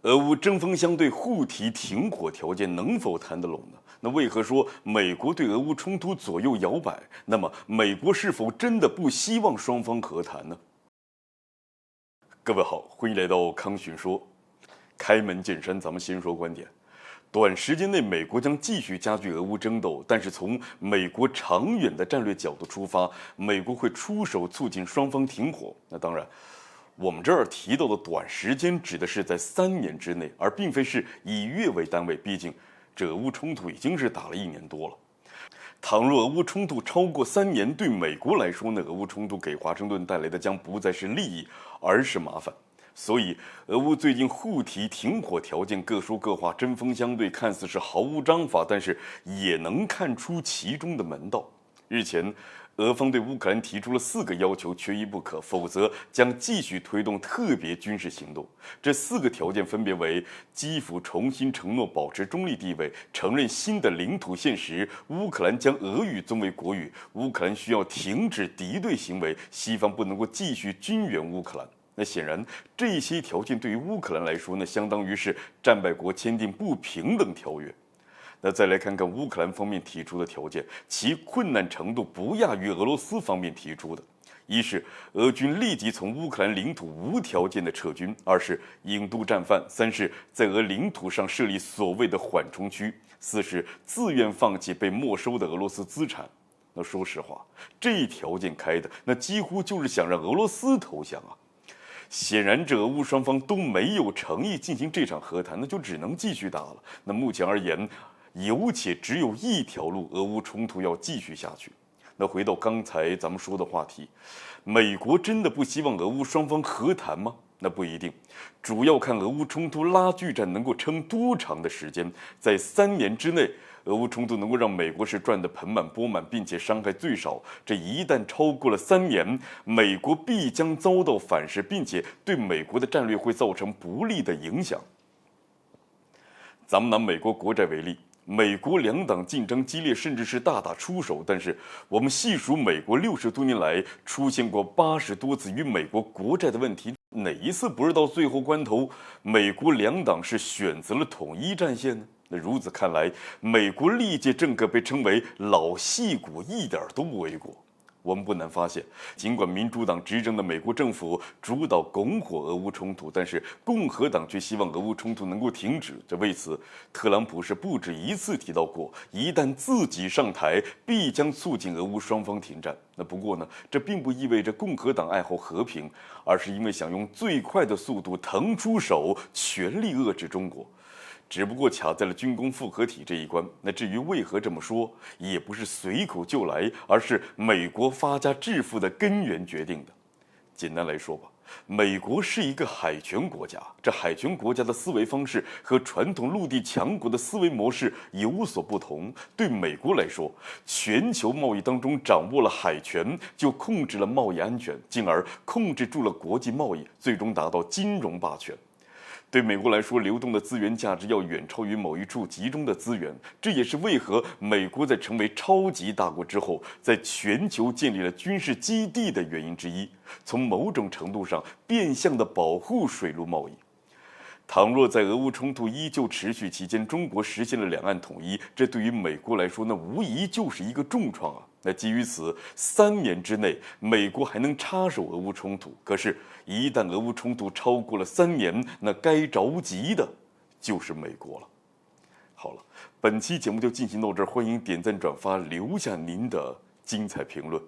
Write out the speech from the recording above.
俄乌针锋相对，互提停火条件能否谈得拢呢？那为何说美国对俄乌冲突左右摇摆？那么美国是否真的不希望双方和谈呢？各位好，欢迎来到康讯说。开门见山，咱们先说观点。短时间内，美国将继续加剧俄乌争斗，但是从美国长远的战略角度出发，美国会出手促进双方停火。那当然，我们这儿提到的短时间指的是在3年之内，而并非是以月为单位。毕竟，这俄乌冲突已经是打了1年多了。倘若俄乌冲突超过3年，对美国来说呢，俄乌冲突给华盛顿带来的将不再是利益，而是麻烦。所以，俄乌最近互提停火条件，各说各话，针锋相对，看似是毫无章法，但是也能看出其中的门道。日前，俄方对乌克兰提出了4个要求，缺一不可，否则将继续推动特别军事行动。这4个条件分别为：基辅重新承诺保持中立地位，承认新的领土现实，乌克兰将俄语作为国语，乌克兰需要停止敌对行为，西方不能够继续军援乌克兰。那显然，这些条件对于乌克兰来说呢，相当于是战败国签订不平等条约。那再来看看乌克兰方面提出的条件，其困难程度不亚于俄罗斯方面提出的。一是俄军立即从乌克兰领土无条件的撤军；二是引渡战犯；三是在俄领土上设立所谓的缓冲区；四是自愿放弃被没收的俄罗斯资产。那说实话，这条件开的那几乎就是想让俄罗斯投降啊！显然，这俄乌双方都没有诚意进行这场和谈，那就只能继续打了。那目前而言，有且只有一条路，俄乌冲突要继续下去。那回到刚才咱们说的话题，美国真的不希望俄乌双方和谈吗？那不一定，主要看俄乌冲突拉锯战能够撑多长的时间。在3年之内，俄乌冲突能够让美国是赚得盆满钵满，并且伤害最少。这一旦超过了3年，美国必将遭到反噬，并且对美国的战略会造成不利的影响。咱们拿美国国债为例，美国两党竞争激烈，甚至是大打出手。但是我们细数美国60多年来出现过80多次与美国国债的问题，哪一次不是到最后关头，美国两党是选择了统一战线呢？那如此看来，美国历届政客被称为老戏骨，一点都不为过。我们不难发现，尽管民主党执政的美国政府主导拱火俄乌冲突，但是共和党却希望俄乌冲突能够停止。这为此，特朗普是不止一次提到过，一旦自己上台，必将促进俄乌双方停战。那不过呢，这并不意味着共和党爱好和平，而是因为想用最快的速度腾出手，全力遏制中国。只不过卡在了军工复合体这一关。那至于为何这么说，也不是随口就来，而是美国发家致富的根源决定的。简单来说吧，美国是一个海权国家，这海权国家的思维方式和传统陆地强国的思维模式有所不同。对美国来说，全球贸易当中掌握了海权，就控制了贸易安全，进而控制住了国际贸易，最终达到金融霸权。对美国来说，流动的资源价值要远超于某一处集中的资源，这也是为何美国在成为超级大国之后，在全球建立了军事基地的原因之一。从某种程度上，变相的保护水陆贸易。倘若在俄乌冲突依旧持续期间，中国实现了两岸统一，这对于美国来说，那无疑就是一个重创啊！那基于此，3年之内，美国还能插手俄乌冲突。可是，一旦俄乌冲突超过了3年，那该着急的就是美国了。好了，本期节目就进行到这儿，欢迎点赞转发，留下您的精彩评论。